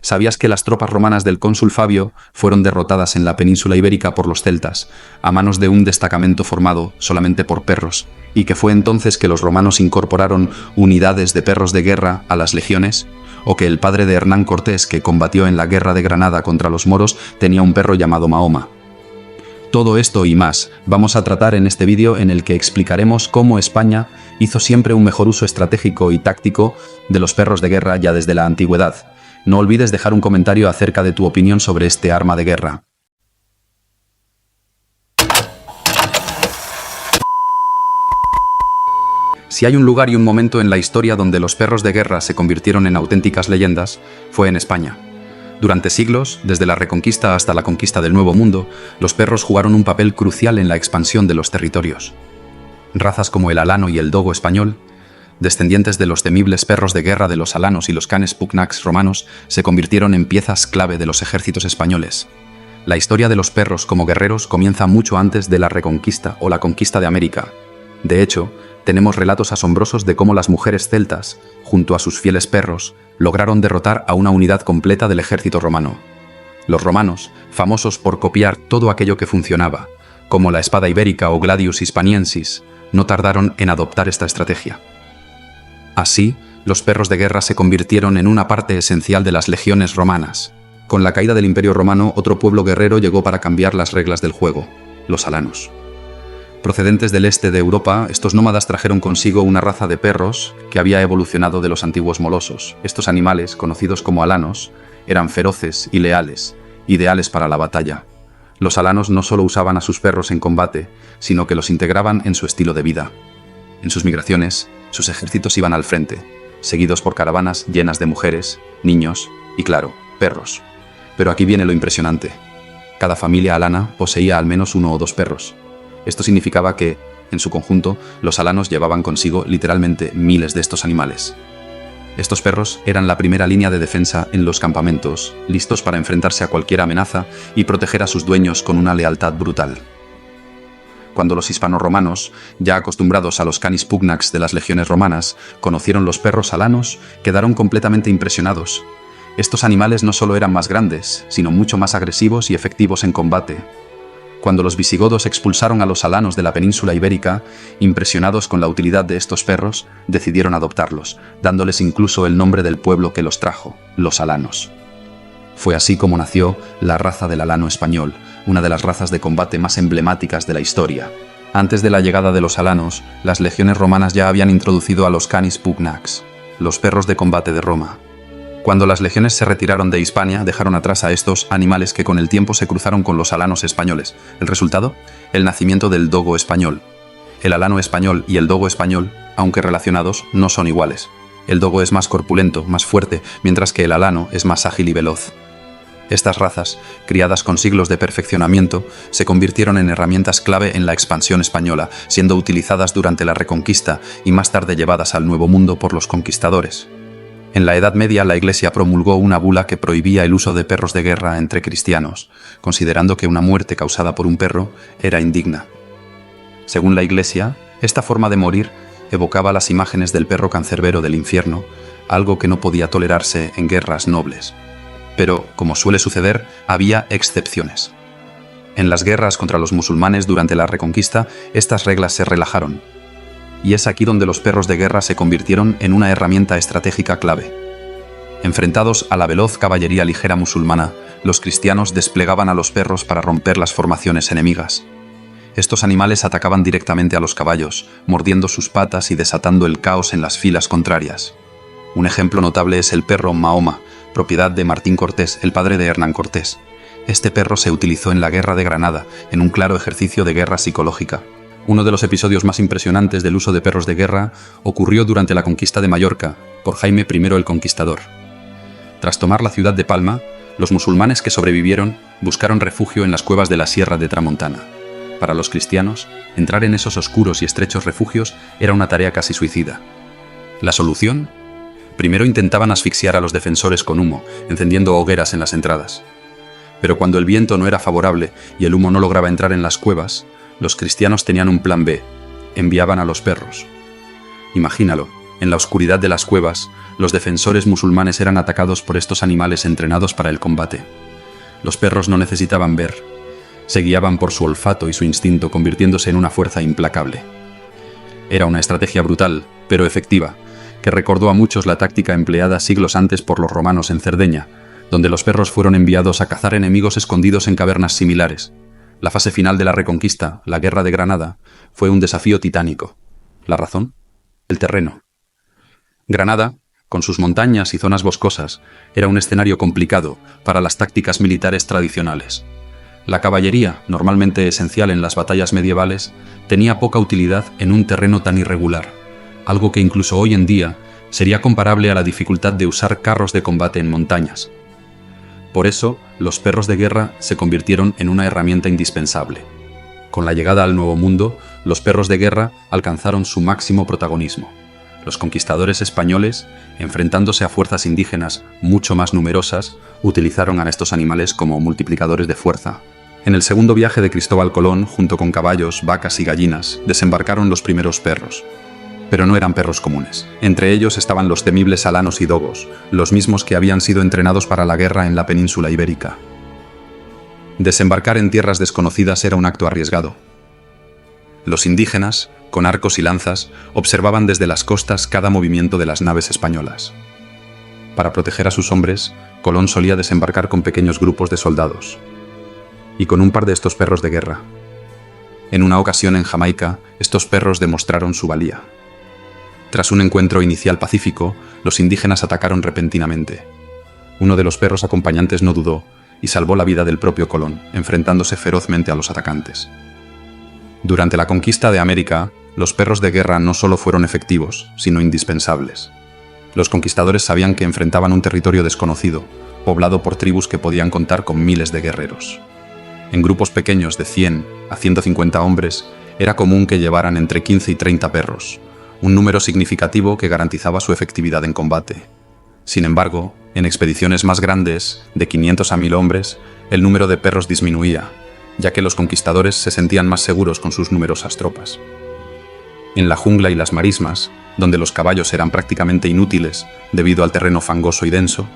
¿Sabías que las tropas romanas del cónsul Fabio fueron derrotadas en la península ibérica por los celtas, a manos de un destacamento formado solamente por perros, y que fue entonces que los romanos incorporaron unidades de perros de guerra a las legiones? ¿O que el padre de Hernán Cortés, que combatió en la guerra de Granada contra los moros, tenía un perro llamado Mahoma? Todo esto y más vamos a tratar en este vídeo, en el que explicaremos cómo España hizo siempre un mejor uso estratégico y táctico de los perros de guerra ya desde la antigüedad. No olvides dejar un comentario acerca de tu opinión sobre este arma de guerra. Si hay un lugar y un momento en la historia donde los perros de guerra se convirtieron en auténticas leyendas, fue en España. Durante siglos, desde la Reconquista hasta la conquista del Nuevo Mundo, los perros jugaron un papel crucial en la expansión de los territorios. Razas como el alano y el dogo español, descendientes de los temibles perros de guerra de los alanos y los canes pugnax romanos, se convirtieron en piezas clave de los ejércitos españoles. La historia de los perros como guerreros comienza mucho antes de la Reconquista o la conquista de América. De hecho, tenemos relatos asombrosos de cómo las mujeres celtas, junto a sus fieles perros, lograron derrotar a una unidad completa del ejército romano. Los romanos, famosos por copiar todo aquello que funcionaba, como la espada ibérica o Gladius hispaniensis, no tardaron en adoptar esta estrategia. Así, los perros de guerra se convirtieron en una parte esencial de las legiones romanas. Con la caída del Imperio Romano, otro pueblo guerrero llegó para cambiar las reglas del juego: los alanos. Procedentes del este de Europa, estos nómadas trajeron consigo una raza de perros que había evolucionado de los antiguos molosos. Estos animales, conocidos como alanos, eran feroces y leales, ideales para la batalla. Los alanos no solo usaban a sus perros en combate, sino que los integraban en su estilo de vida. En sus migraciones, sus ejércitos iban al frente, seguidos por caravanas llenas de mujeres, niños y, claro, perros. Pero aquí viene lo impresionante. Cada familia alana poseía al menos uno o dos perros. Esto significaba que, en su conjunto, los alanos llevaban consigo literalmente miles de estos animales. Estos perros eran la primera línea de defensa en los campamentos, listos para enfrentarse a cualquier amenaza y proteger a sus dueños con una lealtad brutal. Cuando los hispano-romanos, ya acostumbrados a los canis pugnax de las legiones romanas, conocieron los perros alanos, quedaron completamente impresionados. Estos animales no solo eran más grandes, sino mucho más agresivos y efectivos en combate. Cuando los visigodos expulsaron a los alanos de la península ibérica, impresionados con la utilidad de estos perros, decidieron adoptarlos, dándoles incluso el nombre del pueblo que los trajo, los alanos. Fue así como nació la raza del alano español, una de las razas de combate más emblemáticas de la historia. Antes de la llegada de los alanos, las legiones romanas ya habían introducido a los canis pugnax, los perros de combate de Roma. Cuando las legiones se retiraron de Hispania, dejaron atrás a estos animales que con el tiempo se cruzaron con los alanos españoles. ¿El resultado? El nacimiento del dogo español. El alano español y el dogo español, aunque relacionados, no son iguales. El dogo es más corpulento, más fuerte, mientras que el alano es más ágil y veloz. Estas razas, criadas con siglos de perfeccionamiento, se convirtieron en herramientas clave en la expansión española, siendo utilizadas durante la Reconquista y más tarde llevadas al Nuevo Mundo por los conquistadores. En la Edad Media, la Iglesia promulgó una bula que prohibía el uso de perros de guerra entre cristianos, considerando que una muerte causada por un perro era indigna. Según la Iglesia, esta forma de morir evocaba las imágenes del perro cancerbero del infierno, algo que no podía tolerarse en guerras nobles. Pero, como suele suceder, había excepciones. En las guerras contra los musulmanes durante la Reconquista, estas reglas se relajaron. Y es aquí donde los perros de guerra se convirtieron en una herramienta estratégica clave. Enfrentados a la veloz caballería ligera musulmana, los cristianos desplegaban a los perros para romper las formaciones enemigas. Estos animales atacaban directamente a los caballos, mordiendo sus patas y desatando el caos en las filas contrarias. Un ejemplo notable es el perro Mahoma, propiedad de Martín Cortés, el padre de Hernán Cortés. Este perro se utilizó en la Guerra de Granada, en un claro ejercicio de guerra psicológica. Uno de los episodios más impresionantes del uso de perros de guerra ocurrió durante la conquista de Mallorca, por Jaime I el Conquistador. Tras tomar la ciudad de Palma, los musulmanes que sobrevivieron buscaron refugio en las cuevas de la Sierra de Tramontana. Para los cristianos, entrar en esos oscuros y estrechos refugios era una tarea casi suicida. ¿La solución? Primero intentaban asfixiar a los defensores con humo, encendiendo hogueras en las entradas. Pero cuando el viento no era favorable y el humo no lograba entrar en las cuevas, los cristianos tenían un plan B: enviaban a los perros. Imagínalo, En la oscuridad de las cuevas, los defensores musulmanes eran atacados por estos animales entrenados para el combate. Los perros no necesitaban ver, se guiaban por su olfato y su instinto, convirtiéndose en una fuerza implacable. Era una estrategia brutal, pero efectiva, que recordó a muchos la táctica empleada siglos antes por los romanos en Cerdeña, donde los perros fueron enviados a cazar enemigos escondidos en cavernas similares. La fase final de la Reconquista, la Guerra de Granada, fue un desafío titánico. ¿La razón? El terreno. Granada, con sus montañas y zonas boscosas, era un escenario complicado para las tácticas militares tradicionales. La caballería, normalmente esencial en las batallas medievales, tenía poca utilidad en un terreno tan irregular, algo que incluso hoy en día sería comparable a la dificultad de usar carros de combate en montañas. Por eso, los perros de guerra se convirtieron en una herramienta indispensable. Con la llegada al Nuevo Mundo, los perros de guerra alcanzaron su máximo protagonismo. Los conquistadores españoles, enfrentándose a fuerzas indígenas mucho más numerosas, utilizaron a estos animales como multiplicadores de fuerza. En el segundo viaje de Cristóbal Colón, junto con caballos, vacas y gallinas, desembarcaron los primeros perros. Pero no eran perros comunes. Entre ellos estaban los temibles alanos y dogos, los mismos que habían sido entrenados para la guerra en la península ibérica. Desembarcar en tierras desconocidas era un acto arriesgado. Los indígenas, con arcos y lanzas, observaban desde las costas cada movimiento de las naves españolas. Para proteger a sus hombres, Colón solía desembarcar con pequeños grupos de soldados, y con un par de estos perros de guerra. En una ocasión en Jamaica, estos perros demostraron su valía. Tras un encuentro inicial pacífico, los indígenas atacaron repentinamente. Uno de los perros acompañantes no dudó y salvó la vida del propio Colón, enfrentándose ferozmente a los atacantes. Durante la conquista de América, los perros de guerra no solo fueron efectivos, sino indispensables. Los conquistadores sabían que enfrentaban un territorio desconocido, poblado por tribus que podían contar con miles de guerreros. En grupos pequeños de 100 a 150 hombres, era común que llevaran entre 15 y 30 perros, un número significativo que garantizaba su efectividad en combate. Sin embargo, en expediciones más grandes, de 500 a 1000 hombres, el número de perros disminuía, ya que los conquistadores se sentían más seguros con sus numerosas tropas. En la jungla y las marismas, donde los caballos eran prácticamente inútiles debido al terreno fangoso y denso,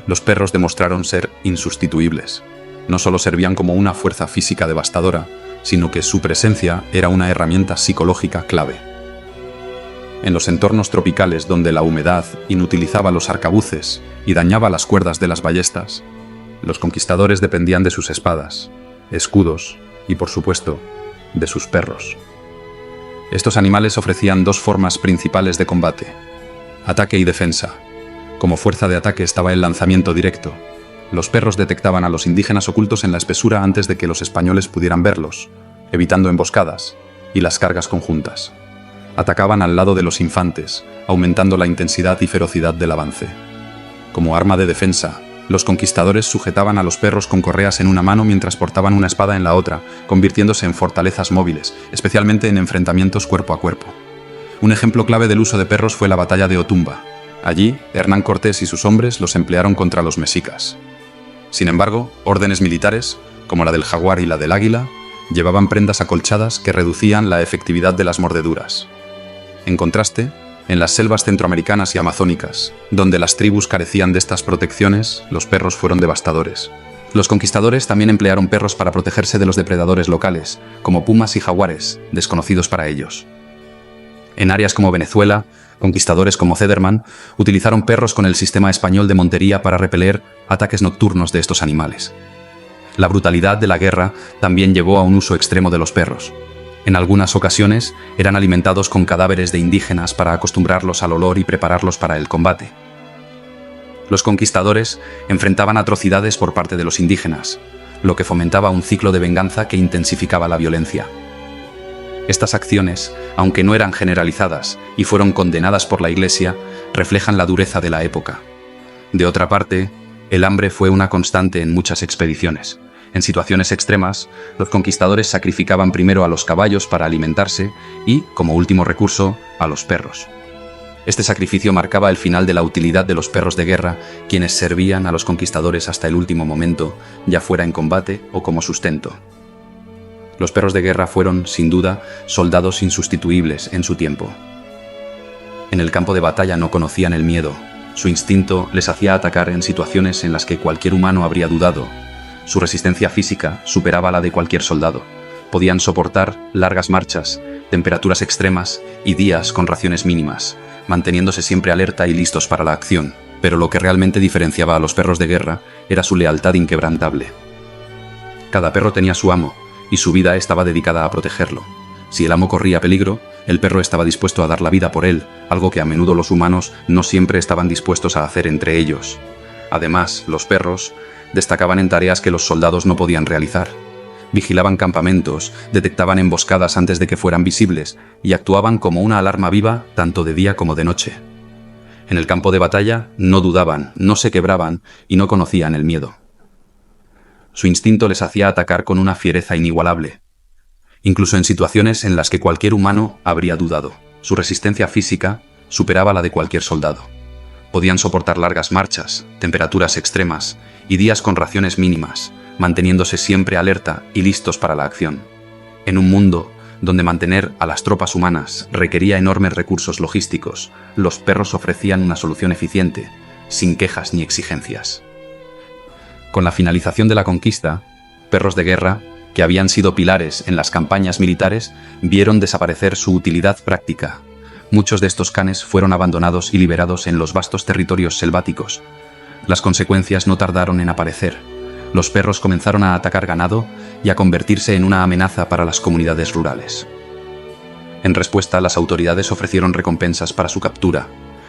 los perros demostraron ser insustituibles. No solo servían como una fuerza física devastadora, sino que su presencia era una herramienta psicológica clave. En los entornos tropicales donde la humedad inutilizaba los arcabuces y dañaba las cuerdas de las ballestas, los conquistadores dependían de sus espadas, escudos y, por supuesto, de sus perros. Estos animales ofrecían dos formas principales de combate: ataque y defensa. Como fuerza de ataque estaba el lanzamiento directo. Los perros detectaban a los indígenas ocultos en la espesura antes de que los españoles pudieran verlos, evitando emboscadas y las cargas conjuntas. Atacaban al lado de los infantes, aumentando la intensidad y ferocidad del avance. Como arma de defensa, los conquistadores sujetaban a los perros con correas en una mano mientras portaban una espada en la otra, convirtiéndose en fortalezas móviles, especialmente en enfrentamientos cuerpo a cuerpo. Un ejemplo clave del uso de perros fue la batalla de Otumba. Allí, Hernán Cortés y sus hombres los emplearon contra los mexicas. Sin embargo, órdenes militares, como la del jaguar y la del águila, llevaban prendas acolchadas que reducían la efectividad de las mordeduras. En contraste, en las selvas centroamericanas y amazónicas, donde las tribus carecían de estas protecciones, los perros fueron devastadores. Los conquistadores también emplearon perros para protegerse de los depredadores locales, como pumas y jaguares, desconocidos para ellos. En áreas como Venezuela, conquistadores como Cederman utilizaron perros con el sistema español de montería para repeler ataques nocturnos de estos animales. La brutalidad de la guerra también llevó a un uso extremo de los perros. En algunas ocasiones eran alimentados con cadáveres de indígenas para acostumbrarlos al olor y prepararlos para el combate. Los conquistadores enfrentaban atrocidades por parte de los indígenas, lo que fomentaba un ciclo de venganza que intensificaba la violencia. Estas acciones, aunque no eran generalizadas y fueron condenadas por la Iglesia, reflejan la dureza de la época. De otra parte, el hambre fue una constante en muchas expediciones. En situaciones extremas, los conquistadores sacrificaban primero a los caballos para alimentarse y, como último recurso, a los perros. Este sacrificio marcaba el final de la utilidad de los perros de guerra, quienes servían a los conquistadores hasta el último momento, ya fuera en combate o como sustento. Los perros de guerra fueron, sin duda, soldados insustituibles en su tiempo. En el campo de batalla no conocían el miedo. Su instinto les hacía atacar en situaciones en las que cualquier humano habría dudado. Su resistencia física superaba la de cualquier soldado. Podían soportar largas marchas, temperaturas extremas y días con raciones mínimas, manteniéndose siempre alerta y listos para la acción. Pero lo que realmente diferenciaba a los perros de guerra era su lealtad inquebrantable. Cada perro tenía su amo, y su vida estaba dedicada a protegerlo. Si el amo corría peligro, el perro estaba dispuesto a dar la vida por él, algo que a menudo los humanos no siempre estaban dispuestos a hacer entre ellos. Además, los perros destacaban en tareas que los soldados no podían realizar. Vigilaban campamentos, detectaban emboscadas antes de que fueran visibles y actuaban como una alarma viva tanto de día como de noche. En el campo de batalla no dudaban, no se quebraban y no conocían el miedo. Su instinto les hacía atacar con una fiereza inigualable, incluso en situaciones en las que cualquier humano habría dudado. Su resistencia física superaba la de cualquier soldado. Podían soportar largas marchas, temperaturas extremas y días con raciones mínimas, manteniéndose siempre alerta y listos para la acción. En un mundo donde mantener a las tropas humanas requería enormes recursos logísticos, los perros ofrecían una solución eficiente, sin quejas ni exigencias. Con la finalización de la conquista, perros de guerra, que habían sido pilares en las campañas militares, vieron desaparecer su utilidad práctica. Muchos de estos canes fueron abandonados y liberados en los vastos territorios selváticos. Las consecuencias no tardaron en aparecer. Los perros comenzaron a atacar ganado y a convertirse en una amenaza para las comunidades rurales. En respuesta, las autoridades ofrecieron recompensas para su captura,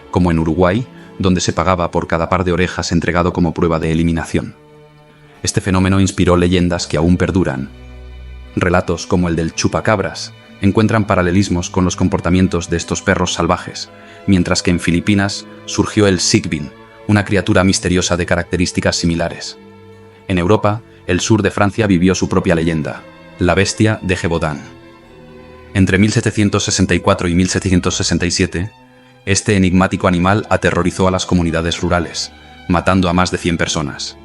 como en Uruguay, donde se pagaba por cada par de orejas entregado como prueba de eliminación. Este fenómeno inspiró leyendas que aún perduran. Relatos como el del chupacabras encuentran paralelismos con los comportamientos de estos perros salvajes, mientras que en Filipinas surgió el sigbin, una criatura misteriosa de características similares. En Europa, el sur de Francia vivió su propia leyenda, la bestia de Gévaudan. Entre 1764 y 1767, este enigmático animal aterrorizó a las comunidades rurales, matando a más de 100 personas.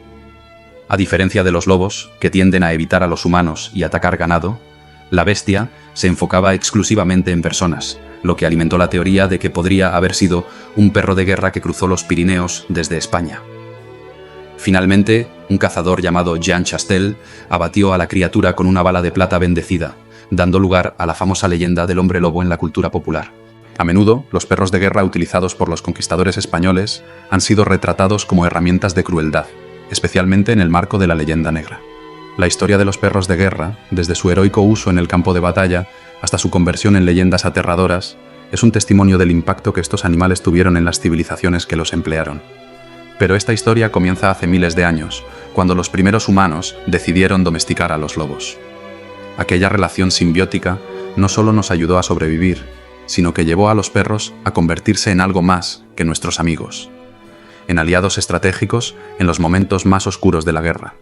A diferencia de los lobos, que tienden a evitar a los humanos y atacar ganado, la bestia se enfocaba exclusivamente en personas, lo que alimentó la teoría de que podría haber sido un perro de guerra que cruzó los Pirineos desde España. Finalmente, un cazador llamado Jean Chastel abatió a la criatura con una bala de plata bendecida, dando lugar a la famosa leyenda del hombre lobo en la cultura popular. A menudo, los perros de guerra utilizados por los conquistadores españoles han sido retratados como herramientas de crueldad, especialmente en el marco de la leyenda negra. La historia de los perros de guerra, desde su heroico uso en el campo de batalla hasta su conversión en leyendas aterradoras, es un testimonio del impacto que estos animales tuvieron en las civilizaciones que los emplearon. Pero esta historia comienza hace miles de años, cuando los primeros humanos decidieron domesticar a los lobos. Aquella relación simbiótica no solo nos ayudó a sobrevivir, sino que llevó a los perros a convertirse en algo más que nuestros amigos, en aliados estratégicos en los momentos más oscuros de la guerra.